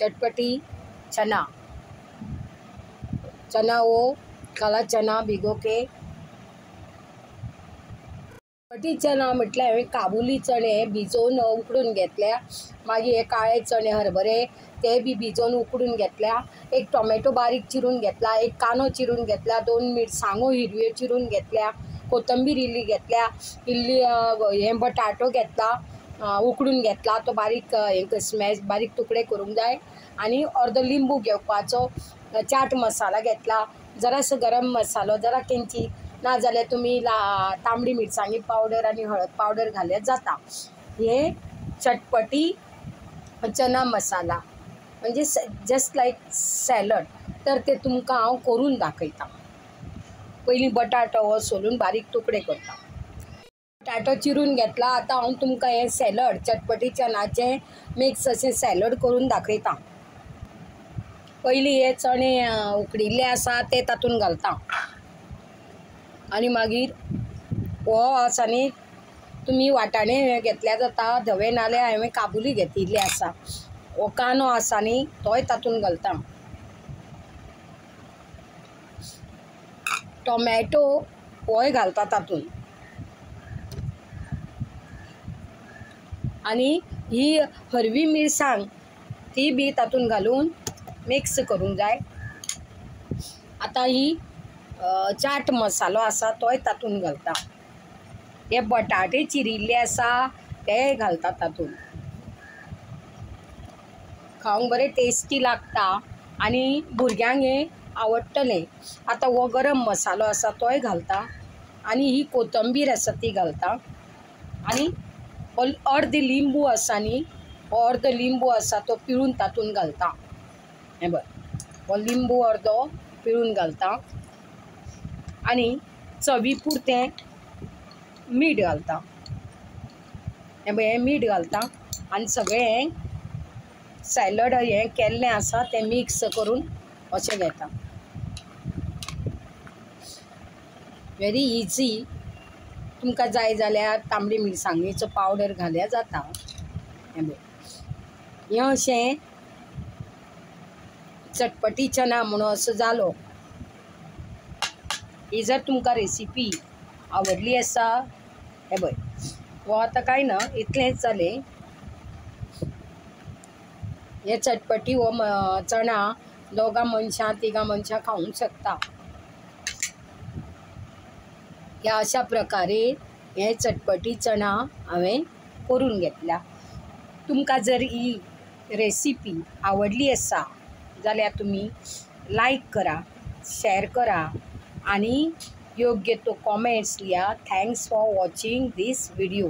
चटपटी चना वो काला चना भिगो के चटपटी चना म्हटल्यार हांवें काबुली चणे भिजोवन उकडून घेतल्या। मागीर हे काळे चणे हरभरे ते बी भिजोवन उकडून घेतल्या। एक टोमॅटो बारीक चिरून घेतला, एक कांदो चिरून घेतला, 2 मिरसांगो हिरव्यो चिरून घेतल्या, कोथंबीर इल्ली घेतल्या, इल्ली हे बटाटो घेतला, उकडून घेतला, तो बारीक एक स्मॅश बारीक तुकडे करूंक जाय। आनी अर्द लिंबू घेवपाचो, चाट मसाला घेतला, जरासो गरम मसालो, जरा किंचित ना जाल्यार तुमी तांबडी मिरसांगी पावडर आनी हळद पावडर घाल्यार जाता। हे चटपटी चना मसाला म्हणजे जस्ट लायक सॅलड। तर ते तुमकां हांव करून दाखयतां। पयलीं बटाटो हो सोलून बारीक तुकडे करता, बटाटो चिरून घेतला। आतां हांव तुमकां हे सॅलड चटपटी चनाचें मिक्स अशें सॅलड करून दाखयतां। पयलीं हे चणे उकडिल्ले आसा ते तातूंत घालता आनी मागीर हो आसा न्ही तुमी वाटाणे घेतल्या जाता, धवे नाल्यार हांवें काबुली घेतिल्ली आसा। हो कांदो आसा न्ही तोय तातूंत घालता, टोमॅटो होय घालता तातूंत, आनी ही हरवी मिरसांग ती बी तातूंत घालून मिक्स करूंक जाय। आतां ही चाट मसालो आसा तोय तातूंत घालता, हे बटाटे चिरिल्ले आसा ते घालता तातूंत। खावंक बरें टेस्टी लागता आनी भुरग्यांक हें आवडटलें। आतां हो गरम मसालो आसा तोय घालता आनी ही कोथंबीर आसा ती घालता आनी अर्द लिंबू आसा न्ही हो अर्द लिंबू आसा तो पिळून तातूंत घालता। हे पळय हो लिंबू अर्दो पिळून घालता आनी चवी पुरतें मीठ घालता। हे पळय हें मीठ घालता आनी सगळें सॅलड हें केल्लें आसा तें मिक्स करून अशें घेता। Very easy. तुमकां जाय जाल्यार तांबडी मिरसांगेचो पावडर घाल्यार जाता। हें अशें चटपटी चना म्हणून असो जालो। ही जर तुमकां रेसिपी आवडली आसा, हे पळय हो आतां कांय ना इतलेंच जालें। हे चटपटी हो चना 2 मनशां 3 मनशां खावंक शकता। ह्या अशा प्रकारे हे चटपटी चना हांवें करून घेतल्या। तुमकां जर ही रेसिपी आवडली आसा जाल्यार तुमी लायक करा, शेअर करा आनी योग्य तो कॉमेंट्स लिया। Thanks for watching this video.